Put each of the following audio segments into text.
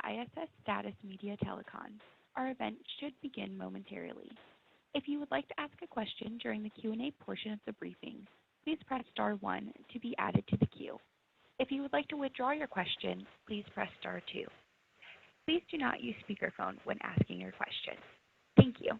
ISS Status Media Telecon. Our event should begin momentarily. If you would like to ask a question during the Q&A portion of the briefing, please press star 1 to be added to the queue. If you would like to withdraw your question, please press star 2. Please do not use speakerphone when asking your question. Thank you.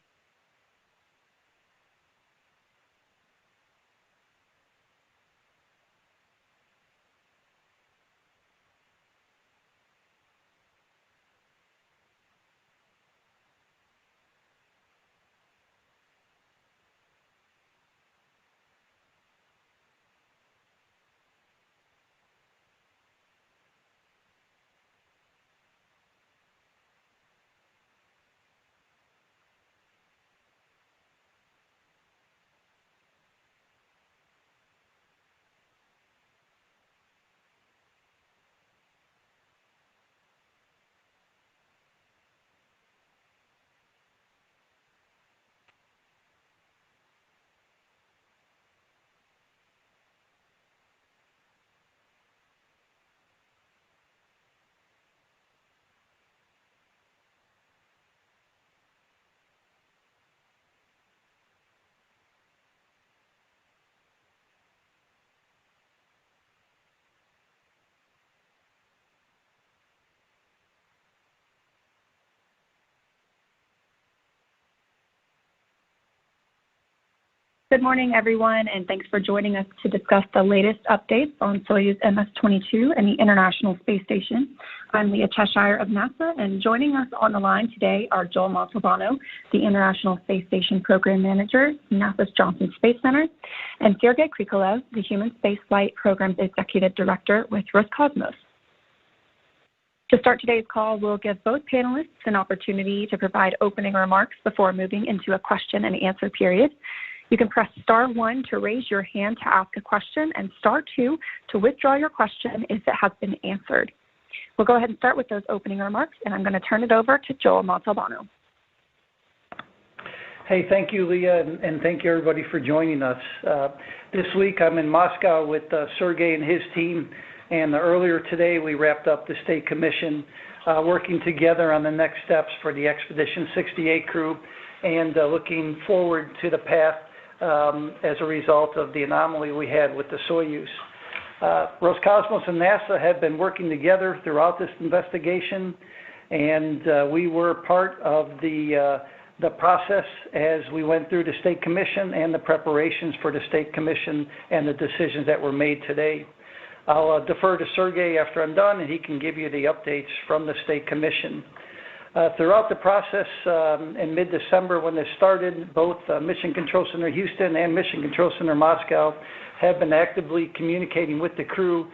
Good morning, everyone, and thanks for joining us to discuss the latest updates on Soyuz MS-22 and the International Space Station. I'm Leah Cheshire of NASA, and joining us on the line today are Joel Montalbano, the International Space Station Program Manager, NASA's Johnson Space Center, and Sergei Krikalev, the Human Spaceflight Programs Executive Director with Roscosmos. To start today's call, we'll give both panelists an opportunity to provide opening remarks before moving into a question and answer period. You can press star 1 to raise your hand to ask a question and star 2 to withdraw your question if it has been answered. We'll go ahead and start with those opening remarks, and I'm going to turn it over to Joel Montalbano. Hey, thank you, Leah, and thank you, everybody, for joining us. This week, I'm in Moscow with Sergei and his team, and earlier today, we wrapped up the State Commission, working together on the next steps for the Expedition 68 crew, and looking forward to the path as a result of the anomaly we had with the Soyuz. Roscosmos and NASA have been working together throughout this investigation, and we were part of the process as we went through the State Commission and the preparations for the State Commission and the decisions that were made today. I'll defer to Sergei after I'm done, and he can give you the updates from the State Commission. Throughout the process, in mid-December when this started, both Mission Control Center Houston and Mission Control Center Moscow have been actively communicating with the crew,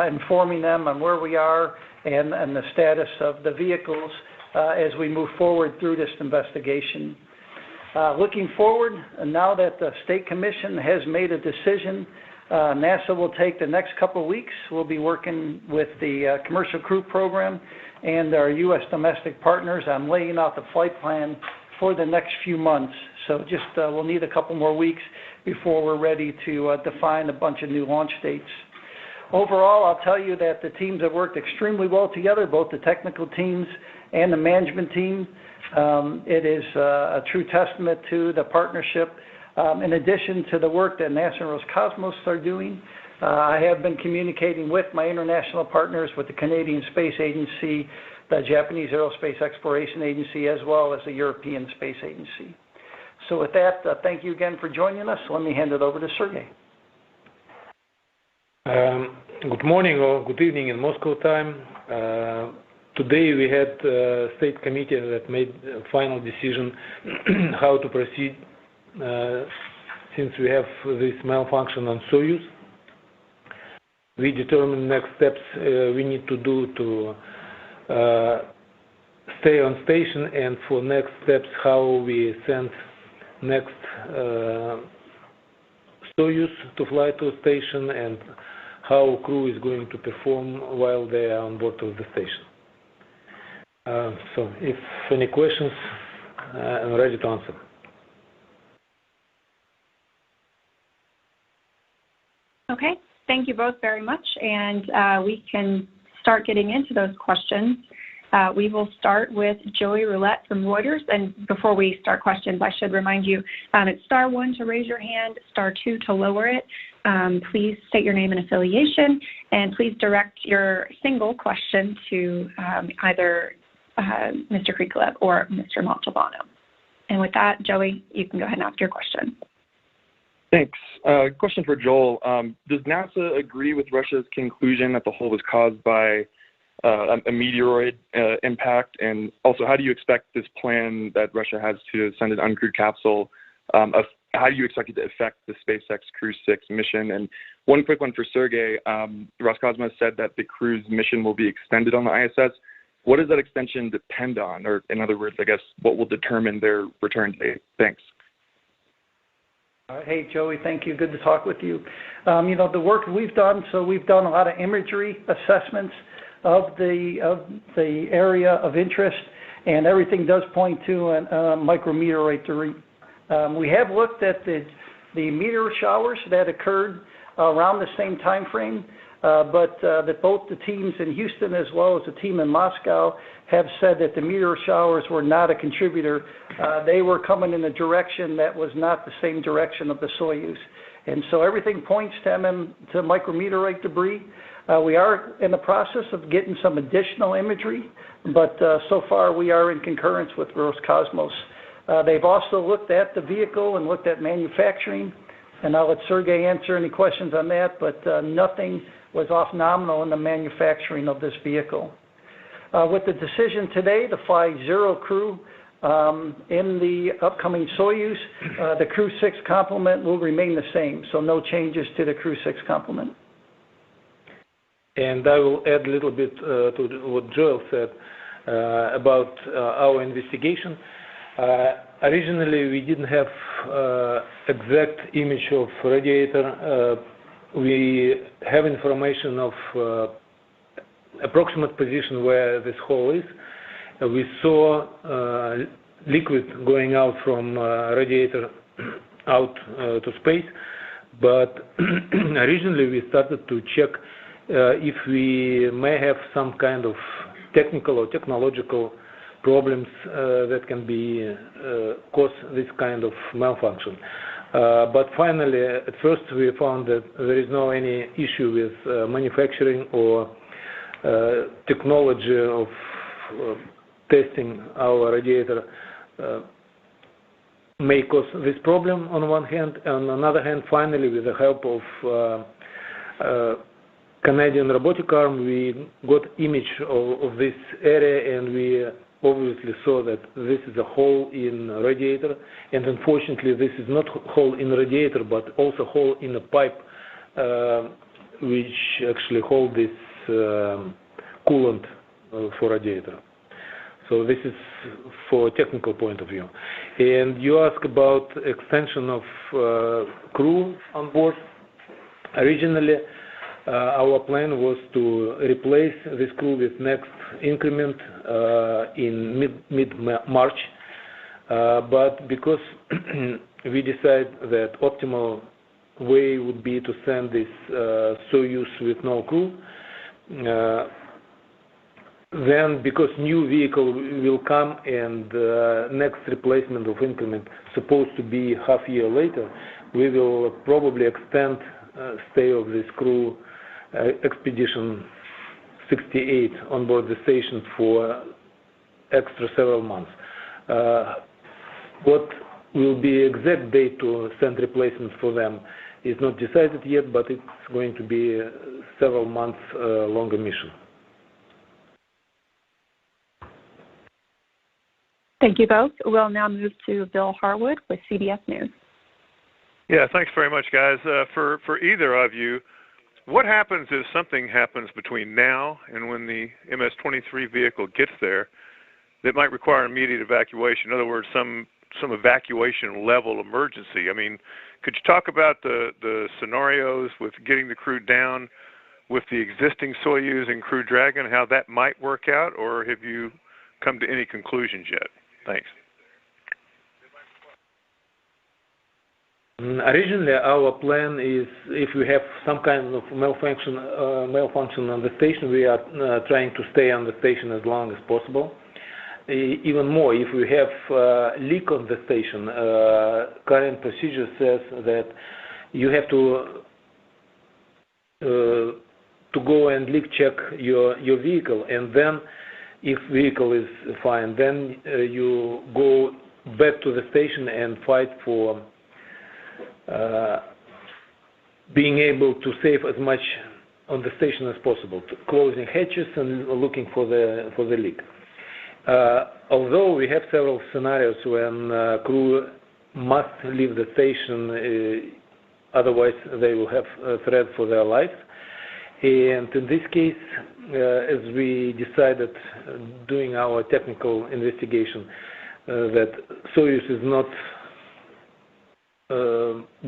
informing them on where we are and the status of the vehicles as we move forward through this investigation. Looking forward, now that the State Commission has made a decision, NASA will take the next couple of weeks. We'll be working with the Commercial Crew Program and our U.S. domestic partners on laying out the flight plan for the next few months. So just we'll need a couple more weeks before we're ready to define a bunch of new launch dates. Overall, I'll tell you that the teams have worked extremely well together, both the technical teams and the management team. It is a true testament to the partnership. In addition to the work that NASA and Roscosmos are doing, I have been communicating with my international partners, with the Canadian Space Agency, the Japanese Aerospace Exploration Agency, as well as the European Space Agency. So with that, thank you again for joining us. Let me hand it over to Sergei. Good morning or good evening in Moscow time. Today we had a state committee that made a final decision how to proceed since we have this malfunction on Soyuz. We determined next steps we need to do to stay on station, and for next steps how we send next Soyuz to fly to a station and how crew is going to perform while they are on board of the station. So if any questions, I'm ready to answer. Okay. Thank you both very much, and we can start getting into those questions. We will start with Joey Roulette from Reuters. And before we start questions, I should remind you, it's *1 to raise your hand, *2 to lower it. Please state your name and affiliation, and please direct your single question to either Mr. Krikalev or Mr. Montalbano. And with that, Joey, you can go ahead and ask your question. Thanks. Question for Joel. Does NASA agree with Russia's conclusion that the hole was caused by a meteoroid impact? And also, how do you expect this plan that Russia has to send an uncrewed capsule, how do you expect it to affect the SpaceX Crew 6 mission? And one quick one for Sergei. Roscosmos said that the crew's mission will be extended on the ISS. What does that extension depend on? Or in other words, I guess, what will determine their return date? Thanks. Hey, Joey, thank you. Good to talk with you. You know, the work we've done, so we've done a lot of imagery assessments of the area of interest, and everything does point to a micrometeorite debris. We have looked at the meteor showers that occurred around the same time frame, but that both the teams in Houston as well as the team in Moscow have said that the meteor showers were not a contributor. They were coming in a direction that was not the same direction of the Soyuz. And so everything points to micrometeorite debris. We are in the process of getting some additional imagery, but so far we are in concurrence with Roscosmos. They've also looked at the vehicle and looked at manufacturing, and I'll let Sergei answer any questions on that, but nothing was off nominal in the manufacturing of this vehicle. With the decision today to fly 0 crew in the upcoming Soyuz, the Crew 6 complement will remain the same, so no changes to the Crew 6 complement. And I will add a little bit to what Joel said about our investigation. Originally, we didn't have exact image of radiator. We have information of approximate position where this hole is. We saw liquid going out from radiator out to space, but originally we started to check if we may have some kind of technical or technological problems that can be cause this kind of malfunction. But finally, at first we found that there is no any issue with manufacturing or technology of testing our radiator may cause this problem on one hand. On the other hand, finally, with the help of Canadian robotic arm, we got image of this area, and we obviously saw that this is a hole in radiator, and unfortunately this is not hole in radiator but also hole in a pipe which actually hold this coolant for radiator. So this is for technical point of view. And you ask about extension of crew on board. Originally our plan was to replace this crew with next increment in mid-March, but because we decided that optimal way would be to send this Soyuz with no crew, then because new vehicle will come and next replacement of increment supposed to be half year later, we will probably extend stay of this crew expedition 68 on board the station for extra several months. What will be exact date to send replacements for them is not decided yet, but it's going to be a several months longer mission. Thank you both. We'll now move to Bill Harwood with CBS News. Yeah, thanks very much, guys. For either of you, what happens if something happens between now and when the MS-23 vehicle gets there that might require immediate evacuation? In other words, some evacuation level emergency. I mean, could you talk about the scenarios with getting the crew down with the existing Soyuz and Crew Dragon, how that might work out, or have you come to any conclusions yet? Thanks. Originally, our plan is if we have some kind of malfunction on the station, we are trying to stay on the station as long as possible. Even more, if we have leak on the station, current procedure says that you have to go and leak check your vehicle, and then if vehicle is fine, then you go back to the station and fight for being able to save as much on the station as possible, closing hatches and looking for the leak. Although we have several scenarios when crew must leave the station, otherwise they will have a threat for their lives. And in this case, as we decided doing our technical investigation, that Soyuz is not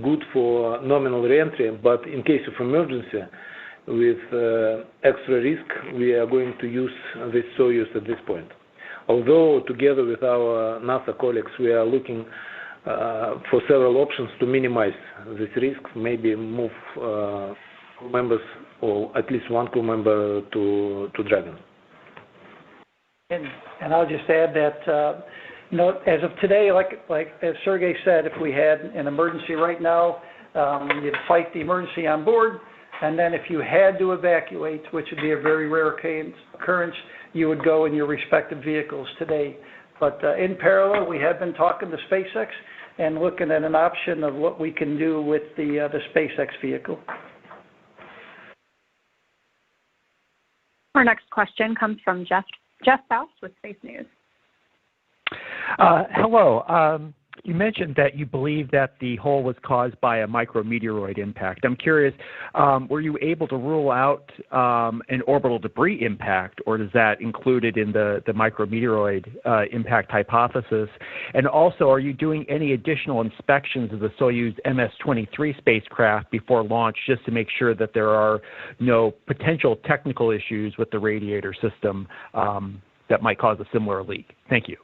good for nominal reentry, but in case of emergency, with extra risk, we are going to use this Soyuz at this point. Although together with our NASA colleagues, we are looking for several options to minimize this risk, maybe move crew members or at least one crew member to Dragon. And I'll just add that, as of today, like as Sergei said, if we had an emergency right now, you'd fight the emergency on board, and then if you had to evacuate, which would be a very rare occurrence, you would go in your respective vehicles today. But in parallel, we have been talking to SpaceX and looking at an option of what we can do with the SpaceX vehicle. Our next question comes from Jeff Faust with Space News. Hello. You mentioned that you believe that the hole was caused by a micrometeoroid impact. I'm curious, were you able to rule out an orbital debris impact, or is that included in the micrometeoroid impact hypothesis? And also, are you doing any additional inspections of the Soyuz MS-23 spacecraft before launch just to make sure that there are no potential technical issues with the radiator system that might cause a similar leak? Thank you.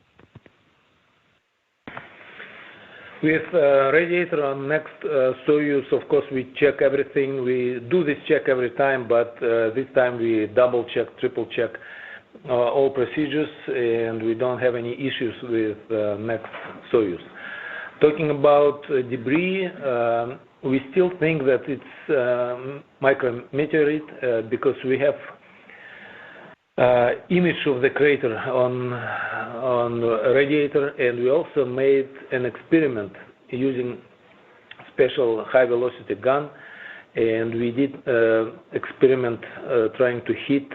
With radiator on next Soyuz, of course, we check everything. We do this check every time, but this time we double check, triple check all procedures, and we don't have any issues with next Soyuz. Talking about debris, we still think that it's micrometeorite because we have image of the crater on radiator, and we also made an experiment using special high velocity gun, and we did experiment trying to hit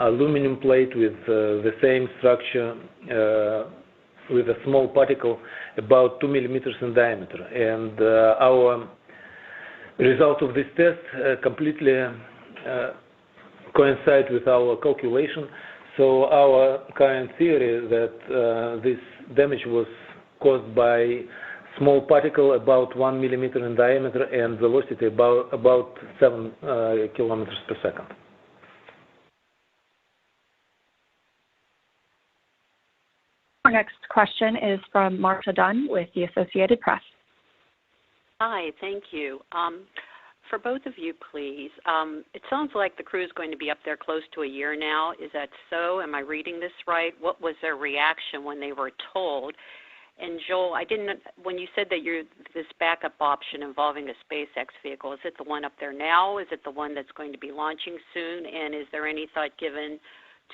aluminum plate with the same structure with a small particle about 2 millimeters in diameter, and our result of this test completely coincide with our calculation. So our current theory that this damage was caused by small particle about 1 millimeter in diameter and velocity about 7 kilometers per second. Our next question is from Marta Dunn with the Associated Press. Hi, thank you. For both of you, please, it sounds like the crew is going to be up there close to a year now. Is that so? Am I reading this right? What was their reaction when they were told? And Joel, when you said that this backup option involving a SpaceX vehicle, is it the one up there now? Is it the one that's going to be launching soon? And is there any thought given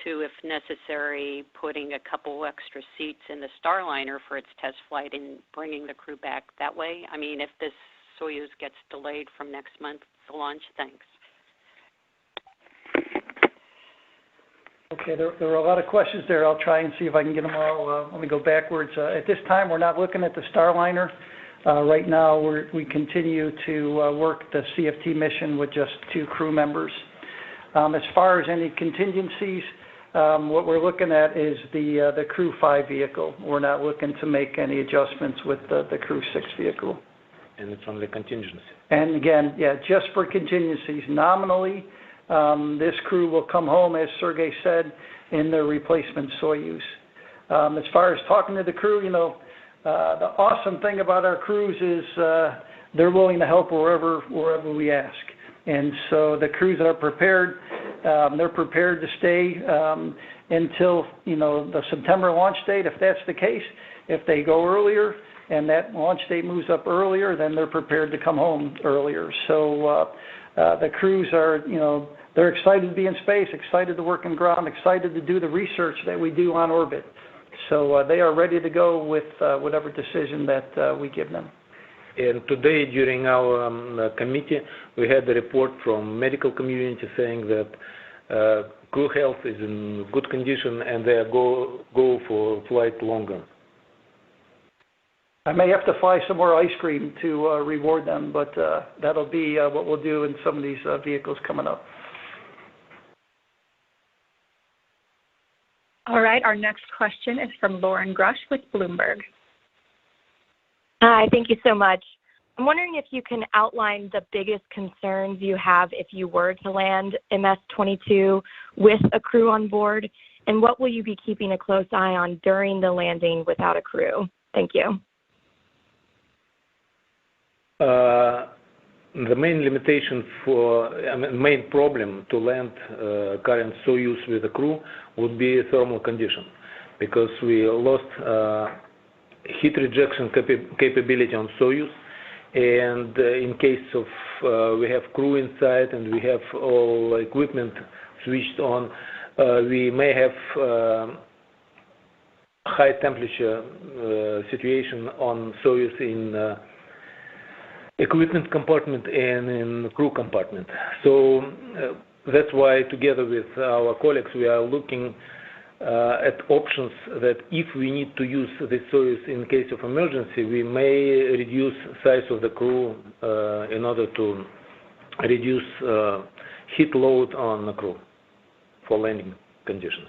to, if necessary, putting a couple extra seats in the Starliner for its test flight and bringing the crew back that way? I mean, if this Soyuz gets delayed from next month to launch? Thanks. Okay, there were a lot of questions there. I'll try and see if I can get them all. Let me go backwards. At this time, we're not looking at the Starliner. Right now, we continue to work the CFT mission with just 2 crew members. As far as any contingencies, what we're looking at is the Crew 5 vehicle. We're not looking to make any adjustments with the Crew 6 vehicle. And it's only contingency. And again, yeah, just for contingencies. Nominally, this crew will come home, as Sergei said, in the replacement Soyuz. As far as talking to the crew, The awesome thing about our crews is they're willing to help wherever we ask. And so the crews that are prepared, they're prepared to stay until, the September launch date, if that's the case. If they go earlier and that launch date moves up earlier, then they're prepared to come home earlier. So the crews are, they're excited to be in space, excited to work on ground, excited to do the research that we do on orbit. So they are ready to go with whatever decision that we give them. And today, during our committee, we had a report from medical community saying that crew health is in good condition and they go for flight longer. I may have to fly some more ice cream to reward them, but that'll be what we'll do in some of these vehicles coming up. All right, our next question is from Lauren Grush with Bloomberg. Hi, thank you so much. I'm wondering if you can outline the biggest concerns you have if you were to land MS-22 with a crew on board, and what will you be keeping a close eye on during the landing without a crew? Thank you. The main limitation main problem to land current Soyuz with a crew would be thermal condition, because we lost heat rejection capability on Soyuz, and in case of we have crew inside and we have all equipment switched on, we may have high temperature situation on Soyuz in equipment compartment and in crew compartment. So that's why together with our colleagues we are looking at options that if we need to use the Soyuz in case of emergency, we may reduce size of the crew in order to reduce heat load on the crew for landing conditions.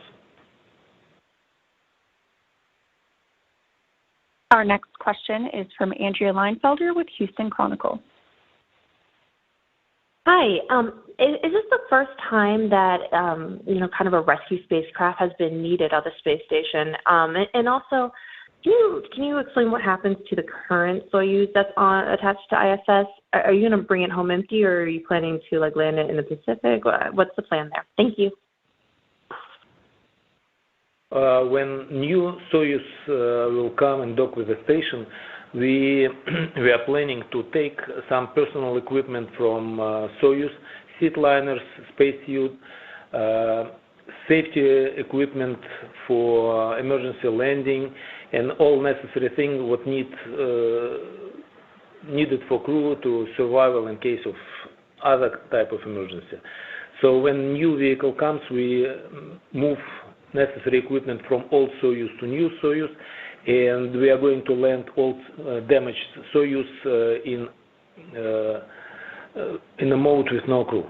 Our next question is from Andrea Leinfelder with Houston Chronicle. Hi. Is this the first time that, kind of a rescue spacecraft has been needed at the space station? And also, can you explain what happens to the current Soyuz that's attached to ISS? Are you going to bring it home empty, or are you planning to land it in the Pacific? What's the plan there? Thank you. When new Soyuz will come and dock with the station, we are planning to take some personal equipment from Soyuz, seat liners, spacesuit, safety equipment for emergency landing, and all necessary things what needed for crew to survival in case of other type of emergency. So when new vehicle comes, we move necessary equipment from old Soyuz to new Soyuz, and we are going to land all damaged Soyuz in a mode with no crew.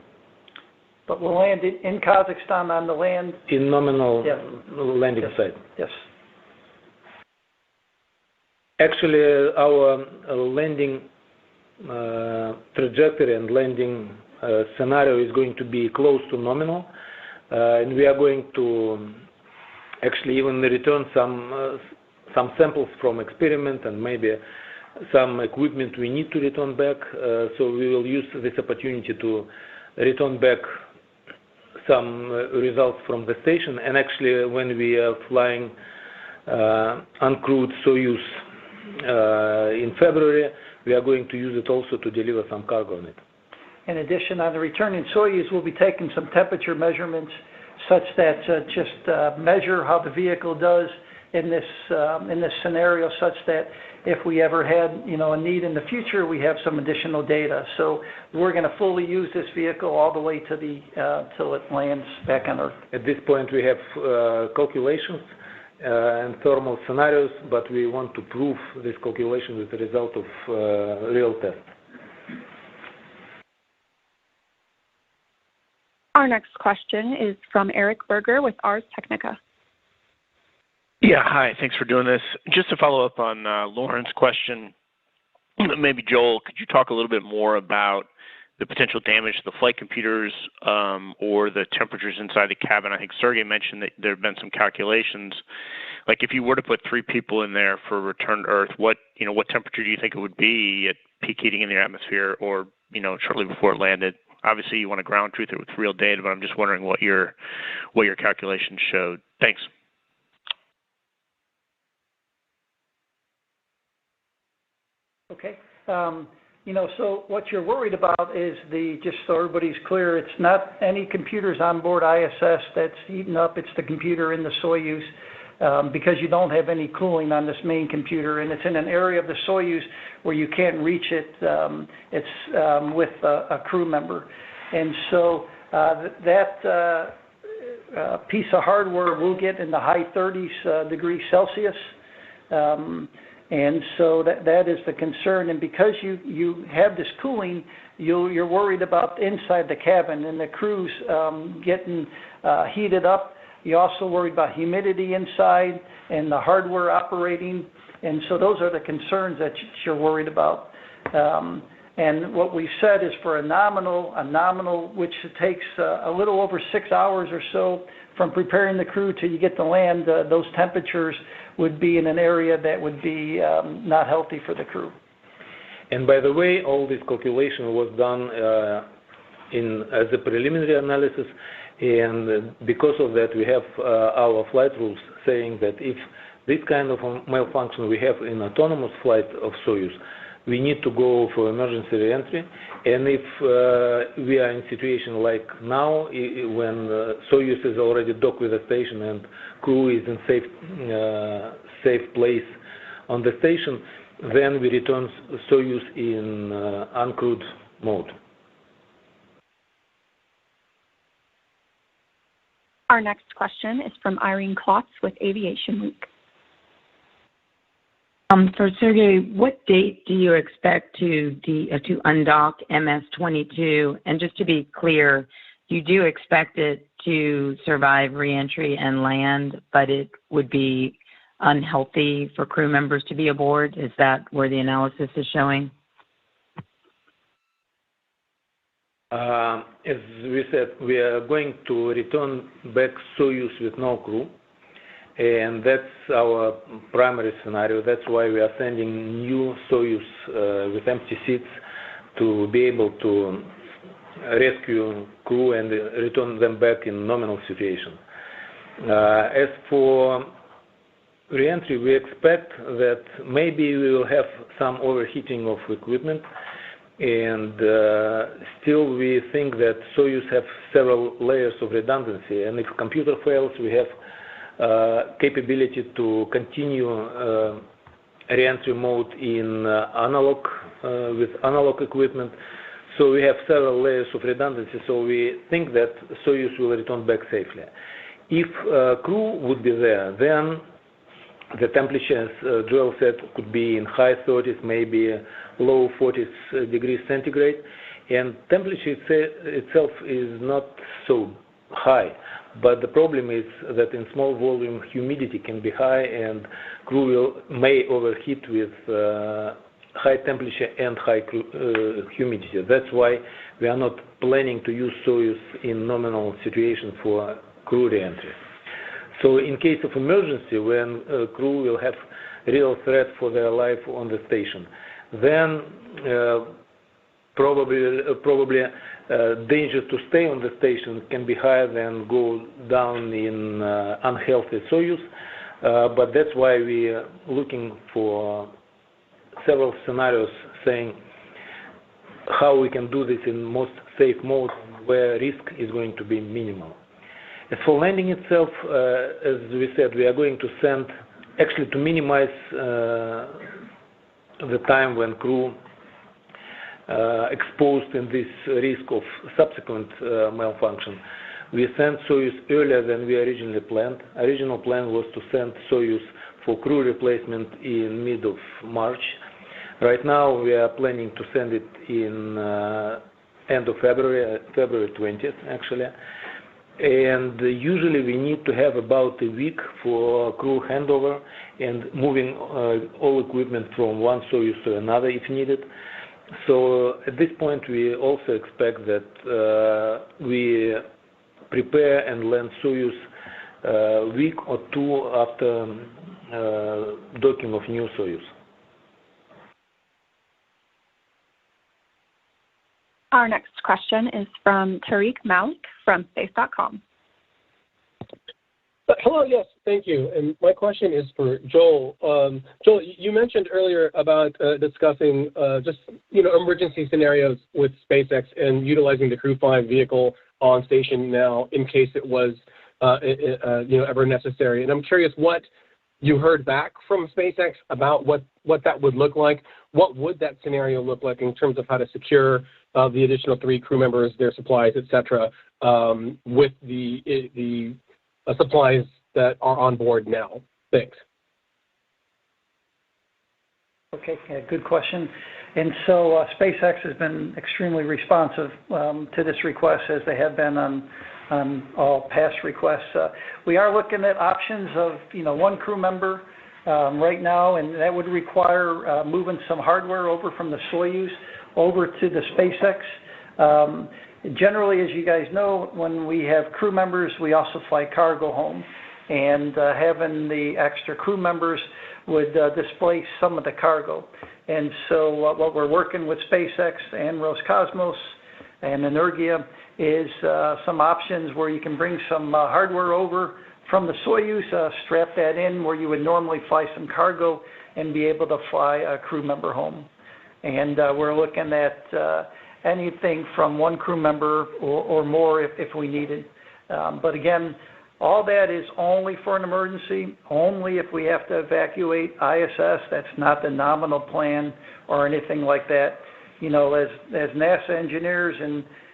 But we'll land in Kazakhstan on the land? In nominal landing site. Yes. Actually, our landing trajectory and landing scenario is going to be close to nominal, and we are going to actually even return some samples from experiment and maybe some equipment we need to return back. So we will use this opportunity to return back some results from the station. And actually, when we are flying uncrewed Soyuz in February, we are going to use it also to deliver some cargo on it. In addition, on the returning Soyuz, we'll be taking some temperature measurements such that just measure how the vehicle does in this scenario, such that if we ever had a need in the future, we have some additional data. So we're going to fully use this vehicle all the way to till it lands back on Earth. At this point, we have calculations and thermal scenarios, but we want to prove this calculation with the result of real test. Our next question is from Eric Berger with Ars Technica. Yeah, hi. Thanks for doing this. Just to follow up on Lauren's question, maybe Joel, could you talk a little bit more about the potential damage to the flight computers or the temperatures inside the cabin? I think Sergei mentioned that there have been some calculations like if you were to put 3 people in there for return to Earth, what temperature do you think it would be at peak heating in the atmosphere, or shortly before it landed? Obviously, you want to ground truth it with real data, but I'm just wondering what your calculations showed. Thanks. Okay. So what you're worried about is just so everybody's clear, it's not any computers on board ISS that's heating up. It's the computer in the Soyuz because you don't have any cooling on this main computer, and it's in an area of the Soyuz where you can't reach it. It's with a crew member. And so that piece of hardware will get in the high 30s degrees Celsius. And so that is the concern. And because you have this cooling, you're worried about inside the cabin and the crew's getting heated up. You're also worried about humidity inside and the hardware operating. And so those are the concerns that you're worried about. And what we said is for a nominal, which takes a little over 6 hours or so from preparing the crew till you get to land, those temperatures would be in an area that would be not healthy for the crew. And by the way, all this calculation was done as a preliminary analysis, and because of that, we have our flight rules saying that if this kind of malfunction we have in autonomous flight of Soyuz, we need to go for emergency reentry. And if we are in a situation like now, when Soyuz is already docked with the station and crew is in safe place on the station, then we return Soyuz in uncrewed mode. Our next question is from Irene Klotz with Aviation Week. For Sergei, what date do you expect to undock MS-22? And just to be clear, you do expect it to survive reentry and land, but it would be unhealthy for crew members to be aboard? Is that where the analysis is showing? As we said, we are going to return back Soyuz with no crew. And that's our primary scenario. That's why we are sending new Soyuz with empty seats to be able to rescue crew and return them back in nominal situation. As for reentry, we expect that maybe we will have some overheating of equipment, and still we think that Soyuz have several layers of redundancy, and if computer fails, we have capability to continue reentry mode in analog with analog equipment. So we have several layers of redundancy. So we think that Soyuz will return back safely. If crew would be there, then the temperature, as Joel said, could be in high 30s, maybe low 40s degrees centigrade, and temperature itself is not so high. But the problem is that in small volume, humidity can be high, and crew may overheat with high temperature and high humidity. That's why we are not planning to use Soyuz in nominal situation for crew reentry. So in case of emergency, when crew will have real threat for their life on the station, then probably danger to stay on the station can be higher than go down in unhealthy Soyuz. But that's why we are looking for several scenarios saying how we can do this in most safe mode where risk is going to be minimal. As for landing itself, as we said, we are going to send, actually to minimize the time when crew exposed in this risk of subsequent malfunction. We sent Soyuz earlier than we originally planned. Original plan was to send Soyuz for crew replacement in mid of March. Right now we are planning to send it in end of February 20th actually. And usually we need to have about a week for crew handover and moving all equipment from one Soyuz to another if needed. So at this point we also expect that we prepare and land Soyuz week or two after docking of new Soyuz. Our next question is from Tariq Malik from space.com. Hello, yes, thank you. And my question is for Joel. Joel, you mentioned earlier about discussing just emergency scenarios with SpaceX and utilizing the Crew 5 vehicle on station now in case it was ever necessary. And I'm curious what you heard back from SpaceX about what that would look like. What would that scenario look like in terms of how to secure the additional 3 crew members, their supplies, etc., with the supplies that are on board now? Thanks. Okay, yeah, good question. And so SpaceX has been extremely responsive to this request, as they have been on all past requests. We are looking at options of 1 crew member right now, and that would require moving some hardware over from the Soyuz over to the SpaceX. Generally, as you guys know, when we have crew members, we also fly cargo home, and having the extra crew members would displace some of the cargo. And so what we're working with SpaceX and Roscosmos and Energia is some options where you can bring some hardware over from the Soyuz, strap that in where you would normally fly some cargo, and be able to fly a crew member home. And we're looking at anything from 1 crew member or more if we needed. But again, all that is only for an emergency, only if we have to evacuate ISS. That's not the nominal plan or anything like that. As NASA engineers,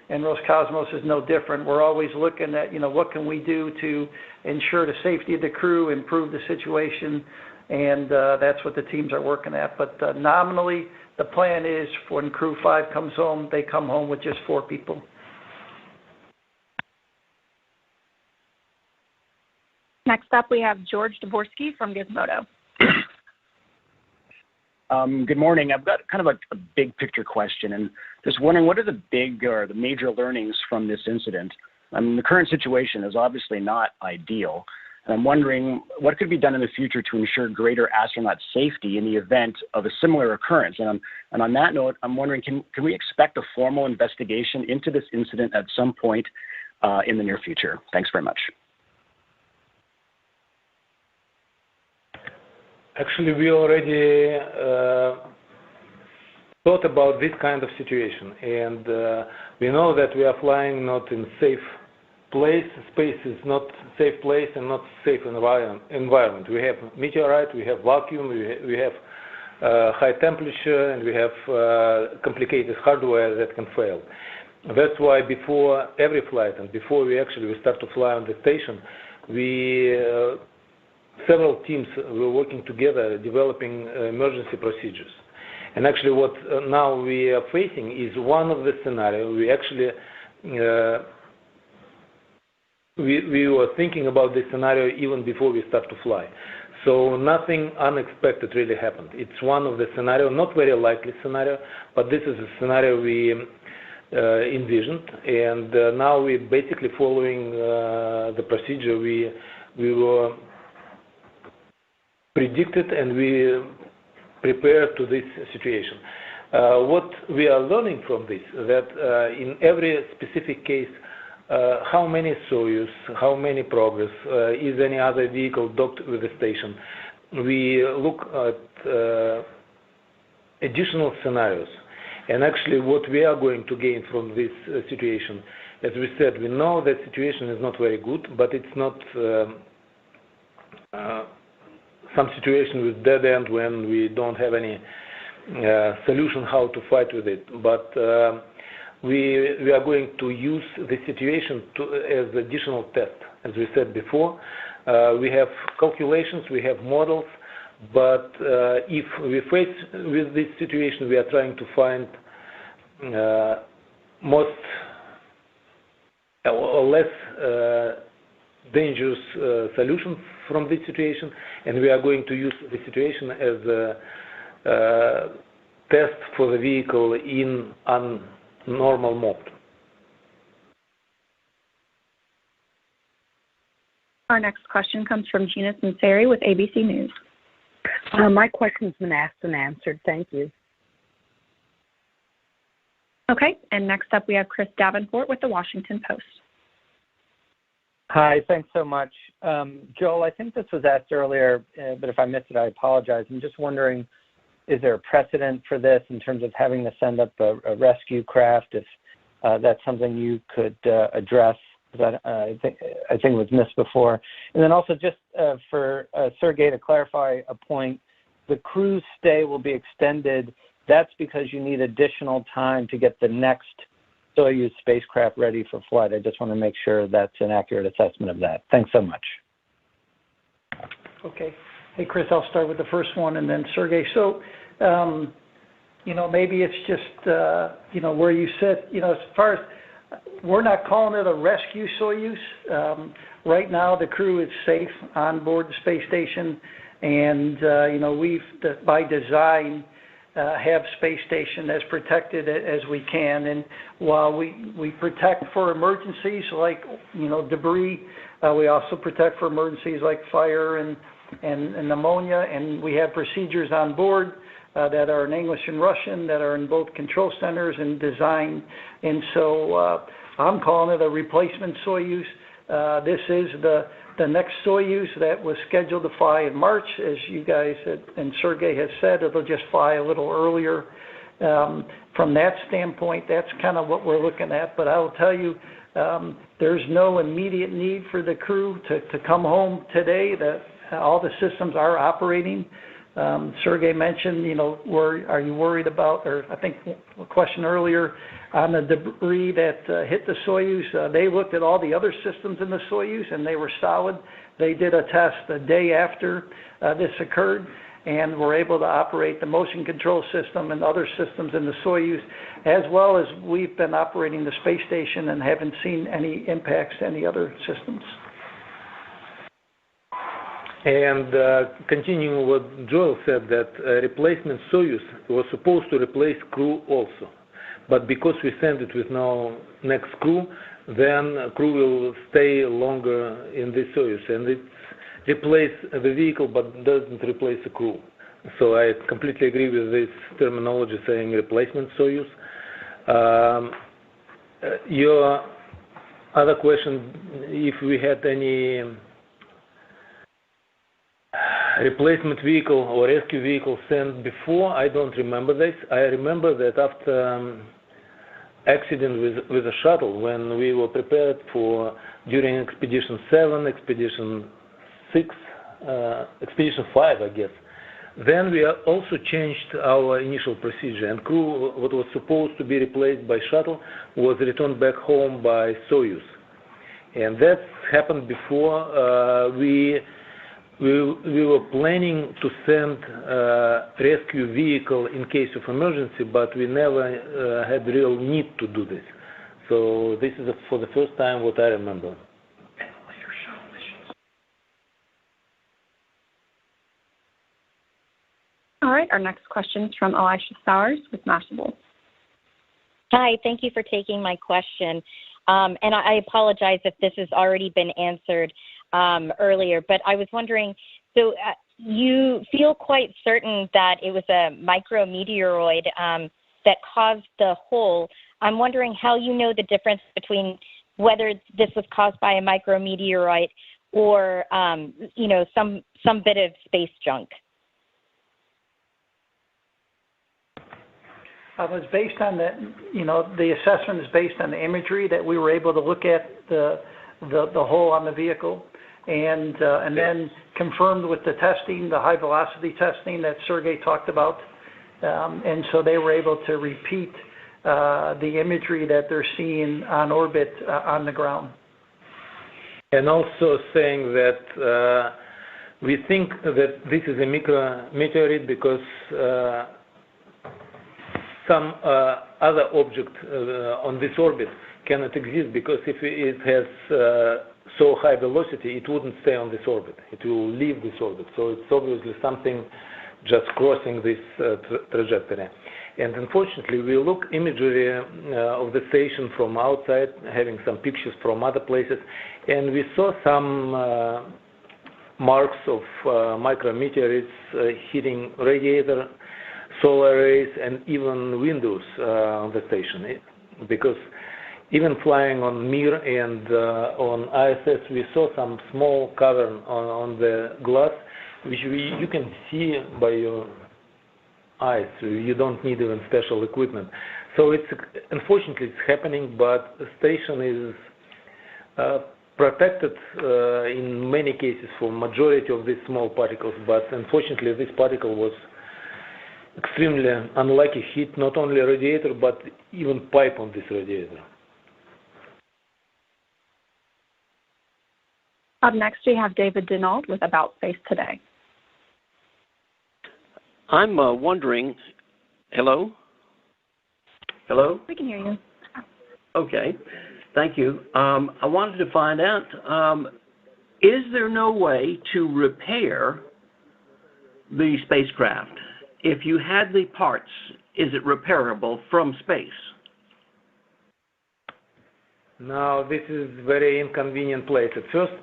and Roscosmos is no different, we're always looking at, what can we do to ensure the safety of the crew, improve the situation, and that's what the teams are working at. But nominally, the plan is when Crew 5 comes home, they come home with just 4 people. Next up, we have George Dvorsky from Gizmodo. Good morning. I've got kind of a big picture question, and just wondering, what are the big or the major learnings from this incident? I mean, the current situation is obviously not ideal, and I'm wondering what could be done in the future to ensure greater astronaut safety in the event of a similar occurrence. And on that note, I'm wondering, can we expect a formal investigation into this incident at some point in the near future? Thanks very much. Actually, we already thought about this kind of situation, and we know that we are flying not in safe place. Space is not safe place and not safe environment. We have meteorite, we have vacuum, we have high temperature, and we have complicated hardware that can fail. That's why before every flight and before we start to fly on the station, several teams were working together developing emergency procedures. And actually what now we are facing is one of the scenarios. We were thinking about this scenario even before we start to fly. So nothing unexpected really happened. It's one of the scenarios, not very likely scenario, but this is a scenario we envisioned. And now we're basically following the procedure we were predicted, and we prepared to this situation. What we are learning from this, that in every specific case, how many Soyuz, how many Progress, is any other vehicle docked with the station, we look at additional scenarios. And actually what we are going to gain from this situation, as we said, we know that situation is not very good, but it's not some situation with dead end when we don't have any solution how to fight with it. But we are going to use the situation as additional test. As we said before, we have calculations, we have models, but if we face with this situation, we are trying to find most or less dangerous solution from this situation, and we are going to use the situation as a test for the vehicle in normal mode. Our next question comes from Gina Sunseri with ABC News. My question's been asked and answered. Thank you. Okay, and next up we have Chris Davenport with the Washington Post. Hi, thanks so much. Joel, I think this was asked earlier, but if I missed it, I apologize. I'm just wondering, is there a precedent for this in terms of having to send up a rescue craft, if that's something you could address? That I think it was missed before. And then also just for Sergei to clarify a point, the cruise stay will be extended. That's because you need additional time to get the next Soyuz spacecraft ready for flight. I just want to make sure that's an accurate assessment of that. Thanks so much. Okay. Hey, Chris, I'll start with the first one and then Sergei. So, maybe it's just, where you sit, as far as, we're not calling it a rescue Soyuz. Right now, the crew is safe on board the space station, and we've, by design, have space station as protected as we can. And while we protect for emergencies like debris, we also protect for emergencies like fire and pneumonia. And we have procedures on board that are in English and Russian, that are in both control centers and design. And so I'm calling it a replacement Soyuz. This is the next Soyuz that was scheduled to fly in March. As you guys and Sergei has said, it'll just fly a little earlier. From that standpoint, that's kind of what we're looking at. But I will tell you, there's no immediate need for the crew to come home today. All the systems are operating. Sergei mentioned, are you worried about, or I think a question earlier on the debris that hit the Soyuz. They looked at all the other systems in the Soyuz and they were solid. They did a test the day after this occurred and were able to operate the motion control system and other systems in the Soyuz, as well as we've been operating the space station and haven't seen any impacts to any other systems. And continuing what Joel said, that replacement Soyuz was supposed to replace crew also. But because we send it with no next crew, then crew will stay longer in this Soyuz. And it replaces the vehicle but doesn't replace the crew. So I completely agree with this terminology saying replacement Soyuz. Your other question, if we had any replacement vehicle or rescue vehicle sent before, I don't remember this. I remember that after accident with a shuttle, when we were prepared for during Expedition 7, Expedition 6, Expedition 5, I guess. Then we also changed our initial procedure, and crew, what was supposed to be replaced by shuttle, was returned back home by Soyuz. And that happened before. We were planning to send a rescue vehicle in case of emergency, but we never had real need to do this. So this is for the first time what I remember. All right, our next question is from Elisha Sowers with Mashable. Hi, thank you for taking my question. And I apologize if this has already been answered earlier, but I was wondering, so you feel quite certain that it was a micrometeoroid that caused the hole. I'm wondering how you know the difference between whether this was caused by a micrometeoroid or, some bit of space junk. It's based on that, the assessment is based on the imagery that we were able to look at the hole on the vehicle, and then confirmed with the testing, the high velocity testing that Sergei talked about, and so they were able to repeat the imagery that they're seeing on orbit on the ground. And also saying that we think that this is a micrometeorite because some other object on this orbit cannot exist, because if it has so high velocity, it wouldn't stay on this orbit. It will leave this orbit. So it's obviously something just crossing this trajectory. And unfortunately, we look imagery of the station from outside, having some pictures from other places, and we saw some marks of micrometeorites hitting radiator, solar arrays, and even windows on the station. Because even flying on Mir and on ISS, we saw some small cavern on the glass, which you can see by your eyes. You don't need even special equipment. So it's unfortunately it's happening, but the station is protected in many cases for majority of these small particles. But unfortunately, this particle was extremely unlucky, hit not only radiator but even pipe on this radiator. Up next, we have David Denault with About Space Today. I'm wondering, hello? Hello? We can hear you. Okay, thank you. I wanted to find out, is there no way to repair the spacecraft? If you had the parts, is it repairable from space? Now, this is a very inconvenient place. At first,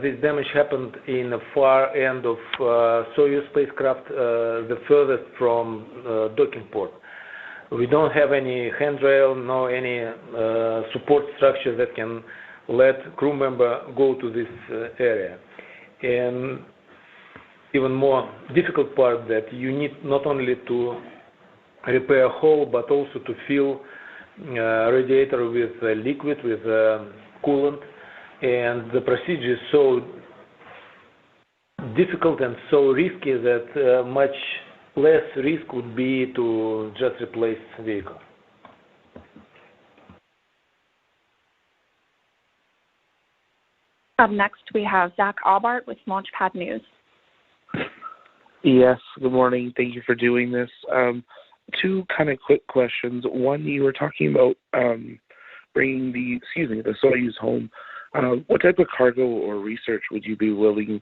this damage happened in the far end of Soyuz spacecraft, the furthest from docking port. We don't have any handrail, no any support structure that can let crew member go to this area. And even more difficult part that you need not only to repair a hole, but also to fill radiator with liquid, with coolant. And the procedure is so difficult and so risky that much less risk would be to just replace the vehicle. Up next, we have Zach Albart with Launchpad News. Yes, good morning. Thank you for doing this. Two kind of quick questions. One, you were talking about bringing the Soyuz home. What type of cargo or research would you be willing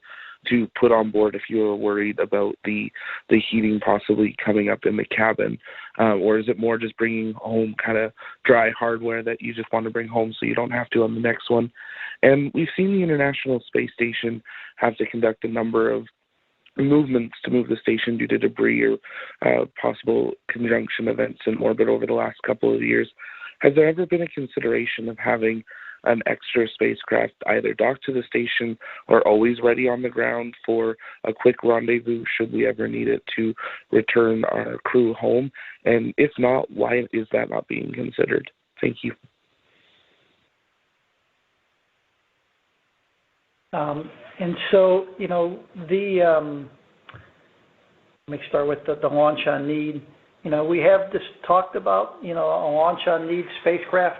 to put on board if you were worried about the heating possibly coming up in the cabin? Or is it more just bringing home kind of dry hardware that you just want to bring home so you don't have to on the next one? And we've seen the International Space Station have to conduct a number of movements to move the station due to debris or possible conjunction events in orbit over the last couple of years. Has there ever been a consideration of having an extra spacecraft either docked to the station or always ready on the ground for a quick rendezvous should we ever need it to return our crew home? And if not, why is that not being considered? Thank you. And so, let me start with the launch on need. We have just talked about, a launch on need spacecraft.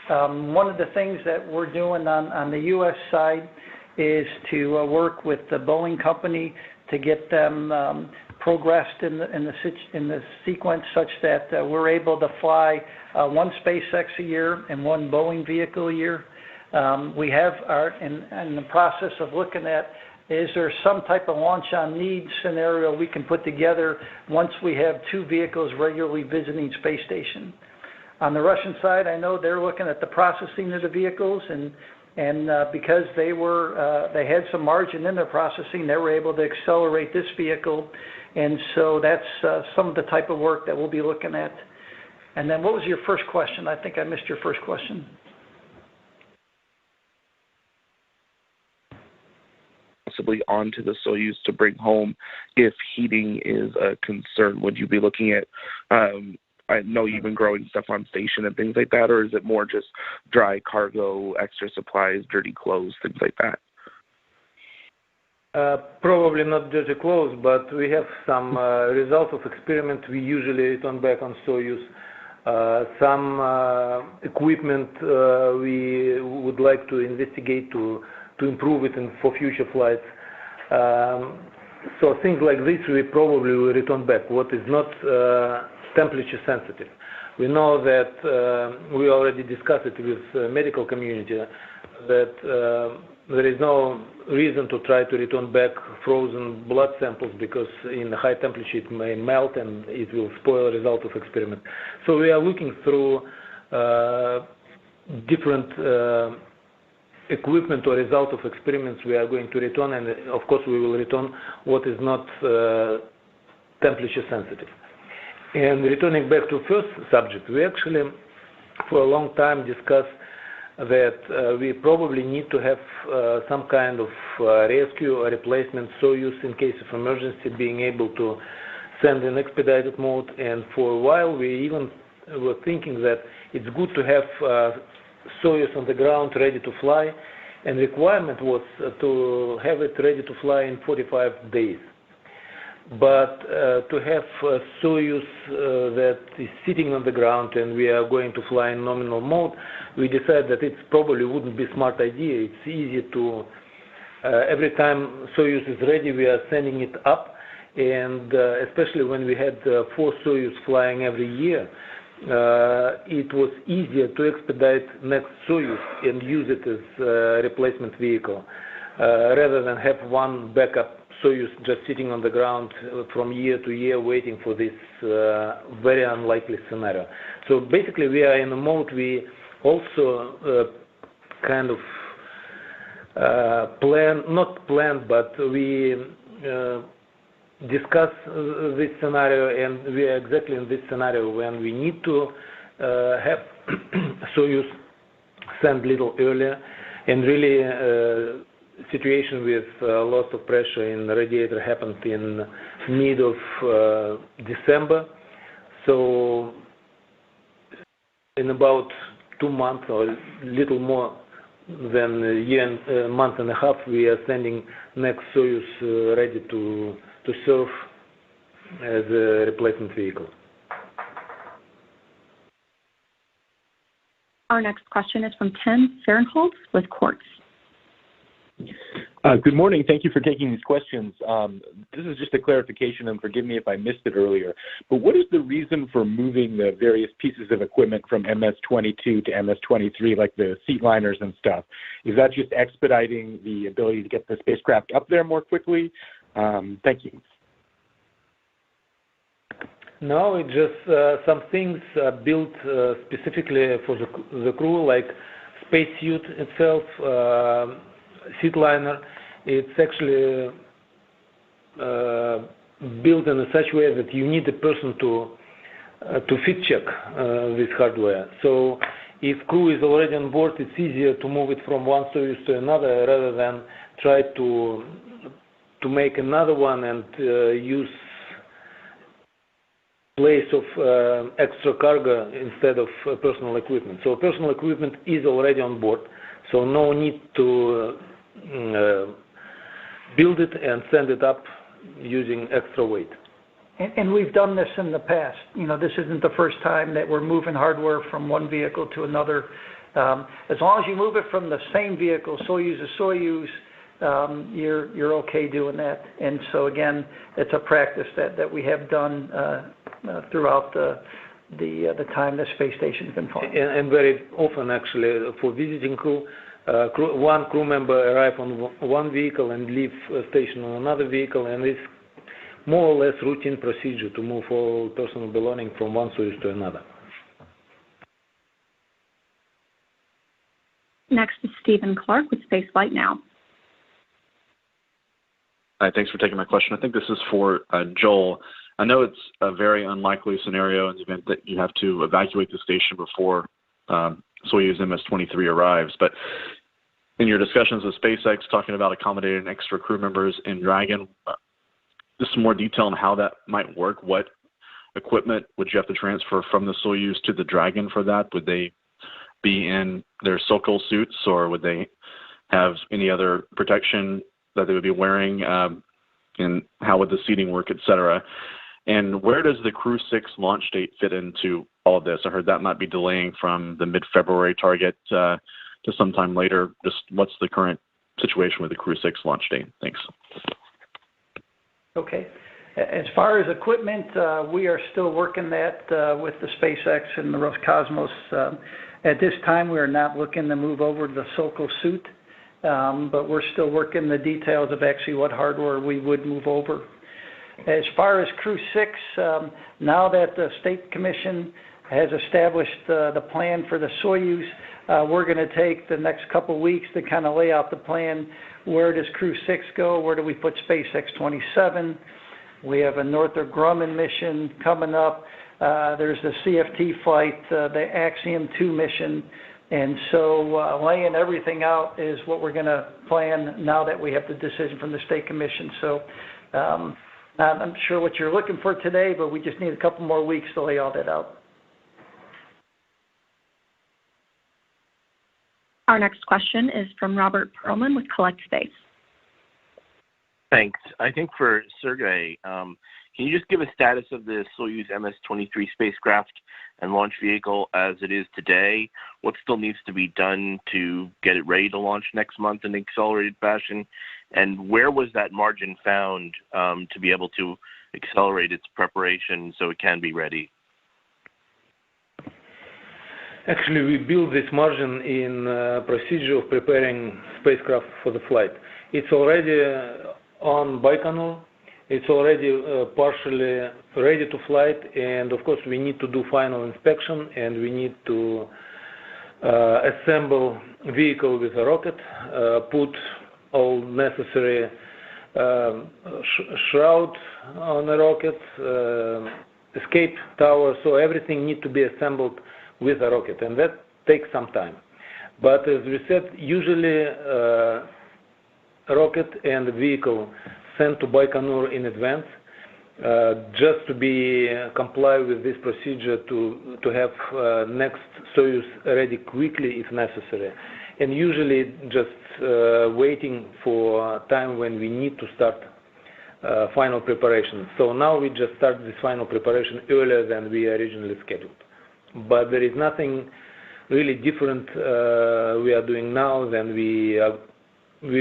One of the things that we're doing on the U.S. side is to work with the Boeing company to get them progressed in the sequence such that we're able to fly one SpaceX a year and one Boeing vehicle a year. We are in the process of looking at, is there some type of launch on need scenario we can put together once we have two vehicles regularly visiting space station. On the Russian side, I know they're looking at the processing of the vehicles, and because they had some margin in their processing, they were able to accelerate this vehicle, and so that's some of the type of work that we'll be looking at. And then what was your first question? I think I missed your first question. Possibly onto the Soyuz to bring home if heating is a concern. Would you be looking at, I know you've been growing stuff on station and things like that, or is it more just dry cargo, extra supplies, dirty clothes, things like that? Probably not dirty clothes, but we have some results of experiment we usually return back on Soyuz. Some equipment we would like to investigate to improve it for future flights. So things like this we probably will return back, what is not temperature sensitive. We know that we already discussed it with the medical community that there is no reason to try to return back frozen blood samples because in high temperature it may melt and it will spoil the result of experiment. So we are looking through different equipment or result of experiments we are going to return, and of course we will return what is not temperature sensitive. And returning back to first subject, we actually for a long time discussed that we probably need to have some kind of rescue or replacement Soyuz in case of emergency, being able to send in expedited mode. And for a while we even were thinking that it's good to have Soyuz on the ground ready to fly, and requirement was to have it ready to fly in 45 days. But to have Soyuz that is sitting on the ground and we are going to fly in nominal mode, we decided that it probably wouldn't be a smart idea. It's easy to, every time Soyuz is ready, we are sending it up, and especially when we had 4 Soyuz flying every year, it was easier to expedite next Soyuz and use it as a replacement vehicle, rather than have one backup Soyuz just sitting on the ground from year to year waiting for this very unlikely scenario. So basically we are in a mode we also kind of but we discuss this scenario, and we are exactly in this scenario when we need to have Soyuz send a little earlier, and really situation with loss of pressure in the radiator happened in mid of December. So in about 2 months or a little more than a year and a month and a half, we are sending next Soyuz ready to serve as a replacement vehicle. Our next question is from Tim Fahrenholtz with Quartz. Good morning. Thank you for taking these questions. This is just a clarification, and forgive me if I missed it earlier, but what is the reason for moving the various pieces of equipment from MS-22 to MS-23, like the seat liners and stuff? Is that just expediting the ability to get the spacecraft up there more quickly? Thank you. No, it's just some things built specifically for the crew, like spacesuit itself, seat liner. It's actually built in such a way that you need a person to fit check this hardware. So if crew is already on board, it's easier to move it from one Soyuz to another rather than try to make another one and use place of extra cargo instead of personal equipment. So personal equipment is already on board, so no need to build it and send it up using extra weight. And we've done this in the past. You know, this isn't the first time that we're moving hardware from one vehicle to another. As long as you move it from the same vehicle, Soyuz to Soyuz, you're okay doing that. And so again, it's a practice that we have done throughout the time the space station's been flying. And very often, actually, for visiting crew, one crew member arrive on one vehicle and leave a station on another vehicle, and it's more or less routine procedure to move all personal belongings from one Soyuz to another. Next is Stephen Clark with Spaceflight Now. Hi, thanks for taking my question. I think this is for Joel. I know it's a very unlikely scenario in the event that you have to evacuate the station before Soyuz MS-23 arrives, but in your discussions with SpaceX talking about accommodating extra crew members in Dragon, just some more detail on how that might work. What equipment would you have to transfer from the Soyuz to the Dragon for that? Would they be in their Sokol suits, or would they have any other protection that they would be wearing? And how would the seating work, et cetera? And where does the Crew 6 launch date fit into all of this? I heard that might be delaying from the mid-February target to sometime later. Just what's the current situation with the Crew 6 launch date? Thanks. Okay. As far as equipment, we are still working that with the SpaceX and the Roscosmos. At this time, we are not looking to move over to the Soko suit, but we're still working the details of actually what hardware we would move over. As far as Crew 6, now that the State Commission has established the plan for the Soyuz, we're going to take the next couple weeks to kind of lay out the plan. Where does Crew 6 go? Where do we put SpaceX 27? We have a Northrop Grumman mission coming up. There's the CFT flight, the Axiom 2 mission. And so laying everything out is what we're going to plan now that we have the decision from the State Commission. So I'm sure what you're looking for today, but we just need a couple more weeks to lay all that out. Our next question is from Robert Perlman with Collect Space. Thanks. I think for Sergei, can you just give a status of the Soyuz MS-23 spacecraft and launch vehicle as it is today? What still needs to be done to get it ready to launch next month in accelerated fashion? And where was that margin found to be able to accelerate its preparation so it can be ready? Actually, we built this margin in procedure of preparing spacecraft for the flight. It's already on Baikonur. It's already partially ready to flight, and of course we need to do final inspection, and we need to assemble vehicle with a rocket, put all necessary shroud on the rocket, escape tower, so everything needs to be assembled with a rocket, and that takes some time. But as we said, usually rocket and the vehicle sent to Baikonur in advance, just to be comply with this procedure to have next Soyuz ready quickly if necessary, and usually just waiting for time when we need to start final preparation. So now we just start this final preparation earlier than we originally scheduled. But there is nothing really different we are doing now than we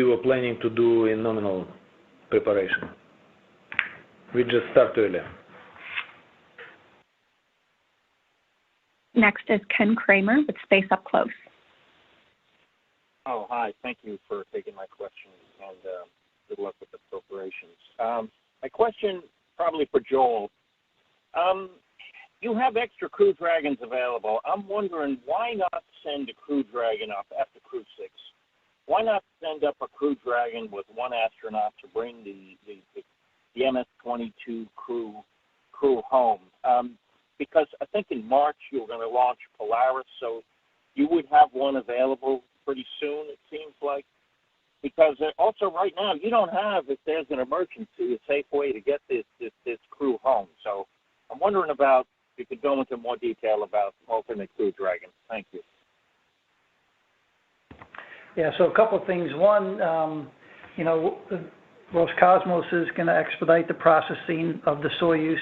were planning to do in nominal preparation. We just start earlier. Next is Ken Kramer with Space Up Close. Oh, hi. Thank you for taking my question, and good luck with the preparations. My question, probably for Joel. You have extra Crew Dragons available. I'm wondering, why not send a Crew Dragon up after Crew 6? Why not send up a Crew Dragon with one astronaut to bring the MS-22 crew home? Because I think in March you're going to launch Polaris, so you would have one available pretty soon, it seems like. Because also right now you don't have, if there's an emergency, a safe way to get this crew home. So I'm wondering about, if you could go into more detail about alternate Crew Dragon. Thank you. Yeah, so a couple of things. One, Roscosmos is going to expedite the processing of the Soyuz,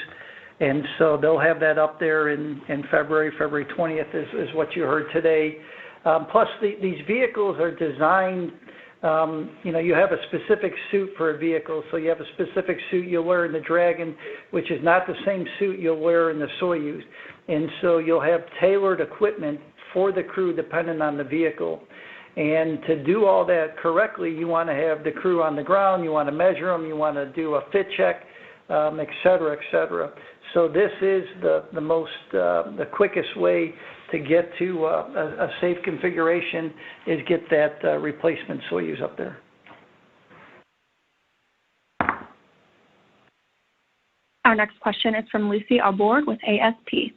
and so they'll have that up there in February 20th is what you heard today. Plus, these vehicles are designed, you have a specific suit for a vehicle, so you have a specific suit you'll wear in the Dragon, which is not the same suit you'll wear in the Soyuz. And so you'll have tailored equipment for the crew depending on the vehicle. And to do all that correctly, you want to have the crew on the ground, you want to measure them, you want to do a fit check, et cetera, et cetera. So this is the quickest way to get to a safe configuration is get that replacement Soyuz up there. Our next question is from Lucy Albord with ASP.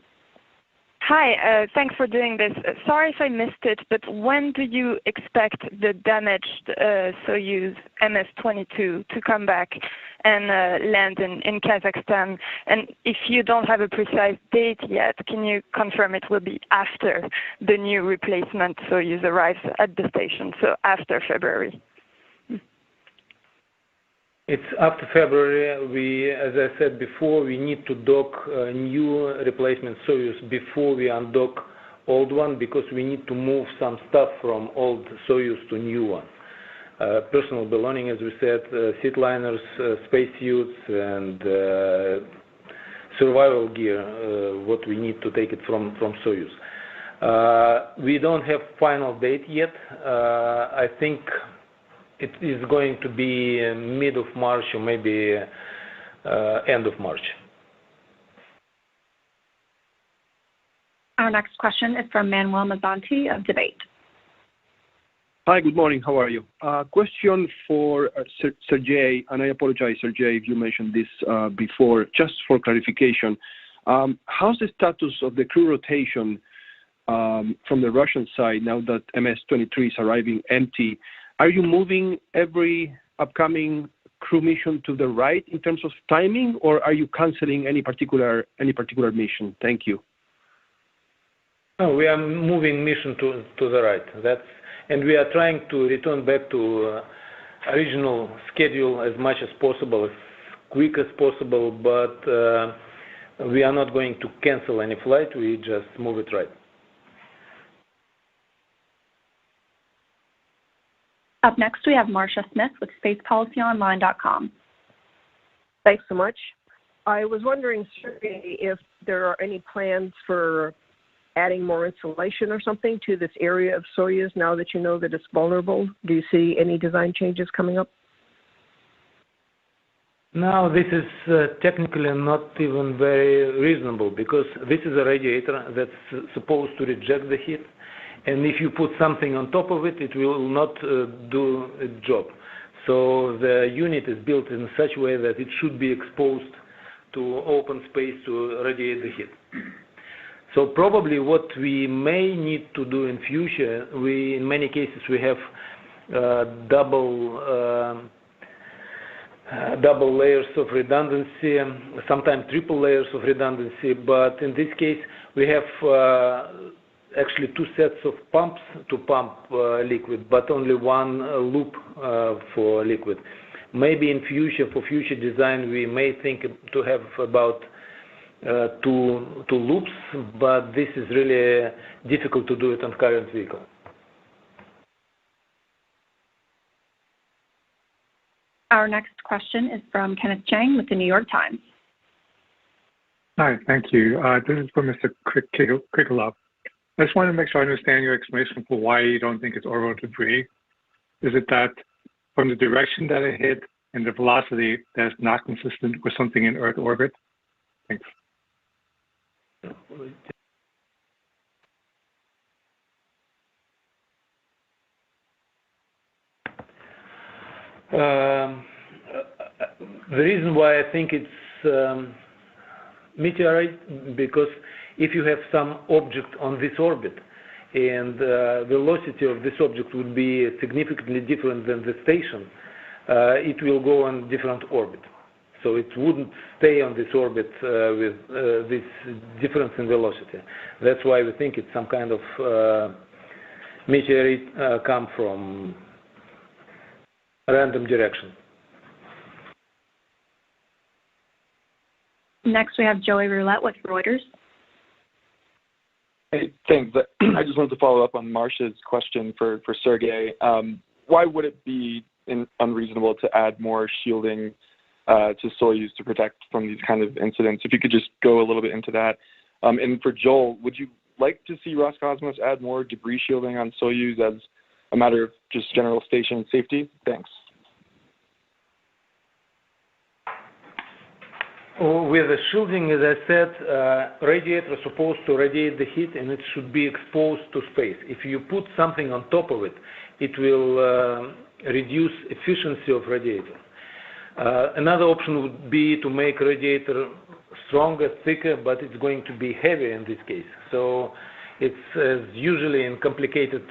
Hi, thanks for doing this. Sorry if I missed it, but when do you expect the damaged Soyuz MS-22 to come back and land in Kazakhstan? And if you don't have a precise date yet, can you confirm it will be after the new replacement Soyuz arrives at the station, so after February? It's after February. As I said before, we need to dock a new replacement Soyuz before we undock old one, because we need to move some stuff from old Soyuz to new one. personal belonging, as we said, seat liners, spacesuits, and survival gear, what we need to take it from Soyuz. We don't have final date yet. I think it is going to be mid of March or maybe end of March. Our next question is from Manuel Mazzanti of Debate. Hi, good morning. How are you? Question for Sergei, and I apologize, Sergei, if you mentioned this before, just for clarification. How's the status of the crew rotation from the Russian side now that MS-23 is arriving empty? Are you moving every upcoming crew mission to the right in terms of timing, or are you canceling any particular mission? Thank you. No, we are moving mission to the right. And we are trying to return back to original schedule as much as possible, as quick as possible, but we are not going to cancel any flight. We just move it right. Up next, we have Marcia Smith with SpacePolicyOnline.com. Thanks so much. I was wondering, Sergei, if there are any plans for adding more insulation or something to this area of Soyuz now that you know that it's vulnerable? Do you see any design changes coming up? No, this is technically not even very reasonable, because this is a radiator that's supposed to reject the heat, and if you put something on top of it, it will not do its job. So the unit is built in such a way that it should be exposed to open space to radiate the heat. So probably what we may need to do in future, in many cases we have double layers of redundancy, sometimes triple layers of redundancy, but in this case we have actually two sets of pumps to pump liquid, but only one loop for liquid. Maybe in future, for future design, we may think to have about two loops, but this is really difficult to do it on current vehicle. Our next question is from Kenneth Chang with the New York Times. Hi, thank you. This is for Mr. Krikalev. I just want to make sure I understand your explanation for why you don't think it's orbital debris. Is it that from the direction that it hit and the velocity that's not consistent with something in Earth orbit? Thanks. The reason why I think it's meteorite, because if you have some object on this orbit and the velocity of this object would be significantly different than the station, it will go on different orbit. So it wouldn't stay on this orbit with this difference in velocity. That's why we think it's some kind of meteorite come from random direction. Next, we have Joey Roulette with Reuters. Hey, thanks. I just wanted to follow up on Marcia's question for Sergei. Why would it be unreasonable to add more shielding to Soyuz to protect from these kind of incidents? If you could just go a little bit into that. And for Joel, would you like to see Roscosmos add more debris shielding on Soyuz as a matter of just general station safety? Thanks. With the shielding, as I said, radiator is supposed to radiate the heat and it should be exposed to space. If you put something on top of it, it will reduce efficiency of radiator. Another option would be to make radiator stronger, thicker, but it's going to be heavier in this case. So it's usually in complicated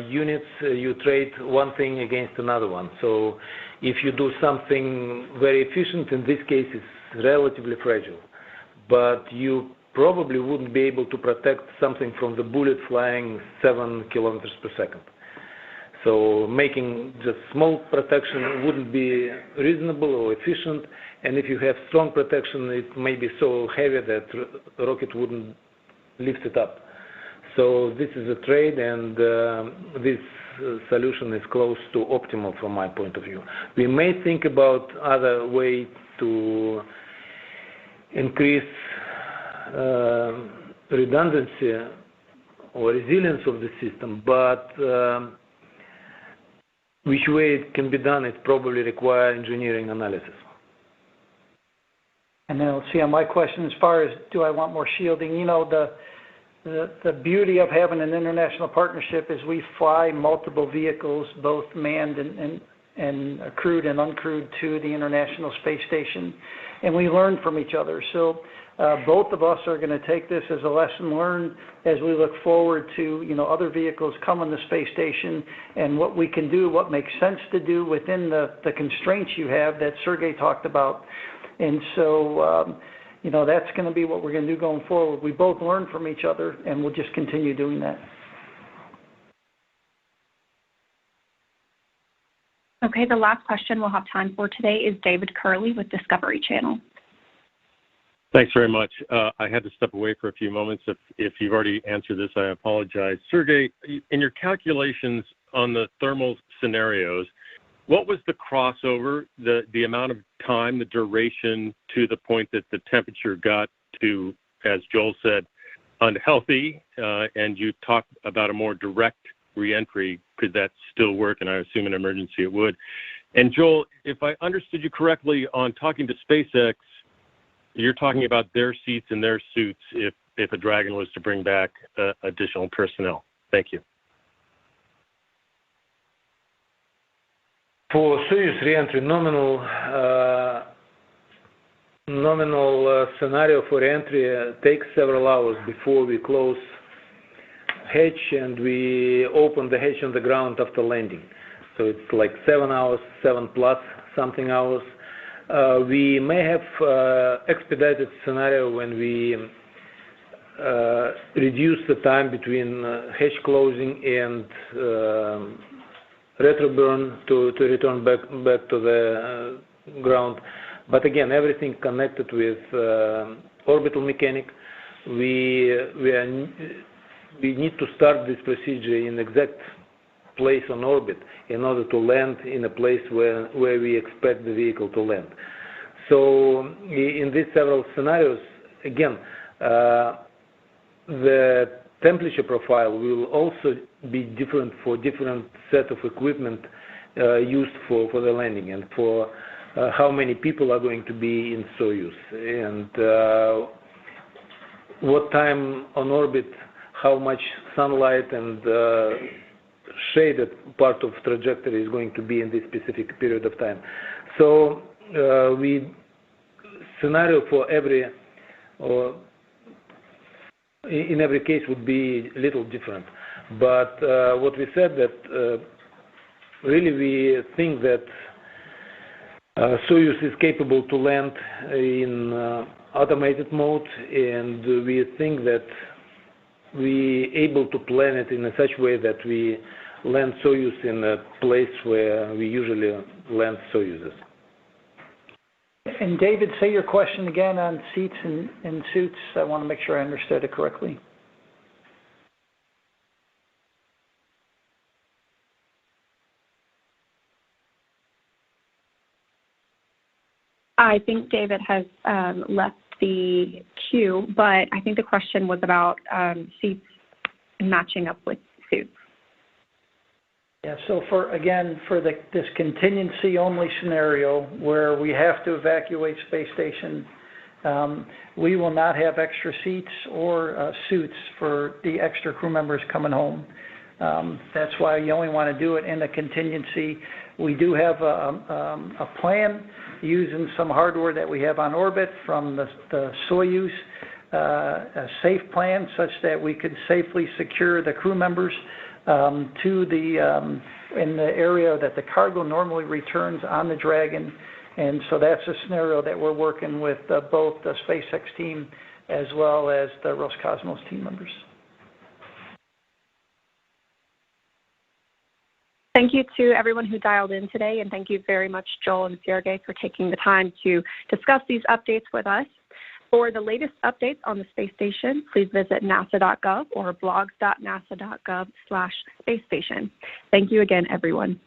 units, you trade one thing against another one. So if you do something very efficient, in this case it's relatively fragile, but you probably wouldn't be able to protect something from the bullet flying 7 kilometers per second. So making just small protection wouldn't be reasonable or efficient, and if you have strong protection, it may be so heavy that rocket wouldn't lift it up. So this is a trade, and this solution is close to optimal from my point of view. We may think about other way to increase redundancy or resilience of the system, but which way it can be done, it probably requires engineering analysis. And then let's see on my question as far as do I want more shielding, you know, the beauty of having an international partnership is we fly multiple vehicles, both manned and crewed and uncrewed, to the International Space Station, and we learn from each other. So both of us are going to take this as a lesson learned as we look forward to, you know, other vehicles come on the space station and what we can do, what makes sense to do within the constraints you have that Sergei talked about. And so, you know, that's going to be what we're going to do going forward. We both learn from each other, and we'll just continue doing that. Okay, the last question we'll have time for today is David Curley with Discovery Channel. Thanks very much. I had to step away for a few moments. If you've already answered this, I apologize. Sergei, in your calculations on the thermal scenarios, what was the crossover, the amount of time, the duration to the point that the temperature got to, as Joel said, unhealthy, and you talked about a more direct reentry? Could that still work? And I assume in emergency it would. And Joel, if I understood you correctly on talking to SpaceX, you're talking about their seats and their suits if a Dragon was to bring back additional personnel. Thank you. For Soyuz reentry, nominal scenario for reentry takes several hours before we close hatch and we open the hatch on the ground after landing. So it's like 7 hours, 7 plus something hours. We may have expedited scenario when we reduce the time between hatch closing and retroburn to return back to the ground. But again, everything connected with orbital mechanic. We need to start this procedure in exact place on orbit in order to land in a place where we expect the vehicle to land. So in these several scenarios, again, the temperature profile will also be different for different set of equipment used for the landing and for how many people are going to be in Soyuz and what time on orbit, how much sunlight and shaded part of trajectory is going to be in this specific period of time. So scenario for every in every case would be a little different. But what we said that really we think that Soyuz is capable to land in automated mode, and we think that we able to plan it in a such way that we land Soyuz in a place where we usually land Soyuzes. And David, say your question again on seats and suits. I want to make sure I understood it correctly. I think David has left the queue, but I think the question was about seats matching up with suits. Yeah, so for this contingency only scenario where we have to evacuate space station, we will not have extra seats or suits for the extra crew members coming home. That's why you only want to do it in a contingency. We do have a plan using some hardware that we have on orbit from the Soyuz, a safe plan such that we could safely secure the crew members to in the area that the cargo normally returns on the Dragon. And so that's a scenario that we're working with both the SpaceX team as well as the Roscosmos team members. Thank you to everyone who dialed in today, and thank you very much, Joel and Sergei, for taking the time to discuss these updates with us. For the latest updates on the space station, please visit nasa.gov or blogs.nasa.gov/spacestation. Thank you again, everyone.